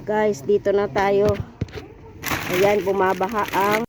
Guys, dito na tayo. Ayan, bumabaha ang...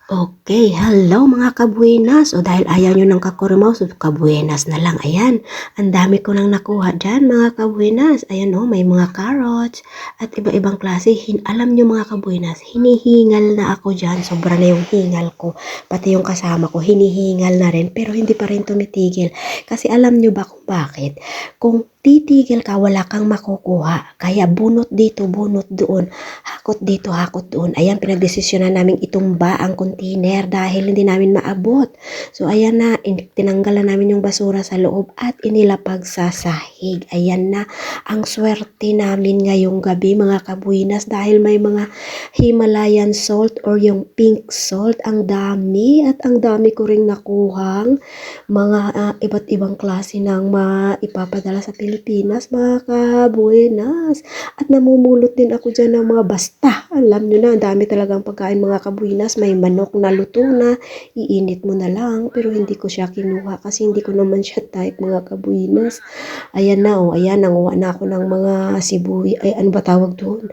Okay, hello mga kabuenas. O dahil ayaw nyo ng kakurimaw, so kabuenas na lang. Ayan, ang dami ko nang nakuha dyan mga kabuenas. Ayan o, may mga carrots at iba-ibang klase. Alam nyo mga kabuenas, hinihingal na ako dyan. Sobra na yung hingal ko. Pati yung kasama ko, hinihingal na rin. Pero hindi pa rin tumitigil. Kasi alam nyo ba kung bakit? Kung titigil ka, wala kang makukuha. Kaya bunot dito, bunot doon. Hakot dito, hakot doon. Ayan, pinagdesisyonan namin itumba ang container dahil hindi namin maabot. So, ayan na, tinanggalan namin yung basura sa loob at inilapag sa sahig. Ayan na, ang swerte namin ngayong gabi mga kabuinas dahil may mga Himalayan salt or yung pink salt. Ang dami at ang dami ko ring nakuhang mga iba't ibang klase ng maipapadala sa Pilipinas mga kabuinas. At namumulot din ako dyan ng mga basta. Alam nyo na, ang dami talagang pagkain mga kabuinas. May manok na luto na, iinit mo na lang. Pero hindi ko siya kinuha kasi hindi ko naman siya type mga kabuinas. Ayan na, oh, ayan, nanguha na ako ng mga sibuyas. Ay, ano ba tawag doon?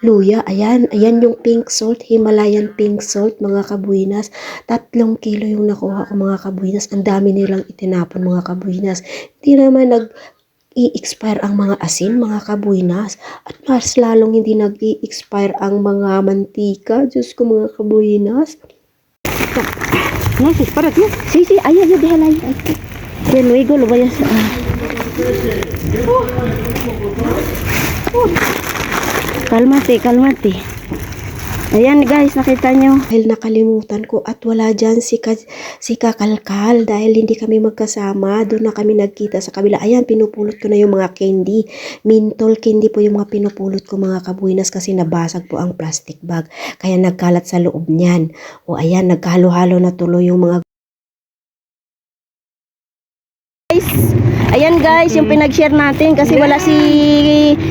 Luya, ayan, ayan yung pink salt, Himalayan pink salt mga kabuinas. 3 kilo yung nakuha ko mga kabuinas. Ang dami nilang itinapon mga kabuinas. Hindi naman i-expire ang mga asin, mga kabuinas. At mas lalong hindi nag-i-expire ang mga mantika. Diyos ko, mga kabuinas. Nasi, parat mo. Si, ayaw, dihalay. Ayan, luigo, lubayas. Kalmati, kalmati. Ayan guys, nakita nyo. Dahil nakalimutan ko at wala dyan si Kakalkal dahil hindi kami magkasama. Doon na kami nagkita sa kabila. Ayan, pinupulot ko na yung mga candy. Menthol candy po yung mga pinupulot ko mga kabuinas kasi nabasag po ang plastic bag. Kaya nagkalat sa loob niyan. O ayan, nagkahalo-halo na tuloy yung mga... Ayan guys, yung pinag-share natin kasi wala si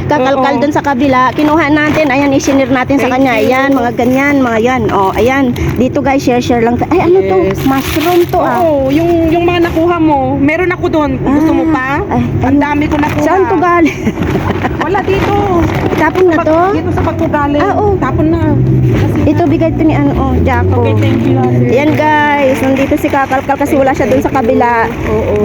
Kakalkal doon sa kabila. Kinuha natin, ayan, isinir natin sa kanya. Ayan, mga ganyan, mga yan. O, ayan. Dito guys, share lang. Ay, ano to? Mushroom to Oo, yung mga nakuha mo, meron ako doon. Gusto mo pa? Ang dami ko nakuha. Saan to galing? Wala dito. Tapon na to? Dito sa pagkugaling. Oo. Tapon na. Ito bigay to ni Jaco. Okay, thank you. Ayan guys, nandito si Kakalkal kasi wala siya doon sa kabila.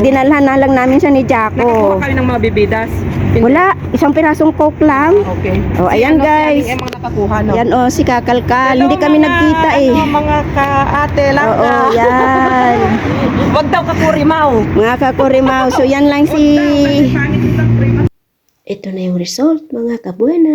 Dinalhan na lang namin siya ni Jaco. Nakakuha kayo ng mga bibidas? Wala, isang pirasong coke lang. Okay. O, ayan guys. Yung mga nakakuha, no? Yan o, si Kakalkal. Hindi kami mga, nagkita eh. Mga ka-ate lang. Oo, yan. Wag daw kakurimaw. Mga kakurimaw. So, yan lang si... Ito na yung result mga kabuenas.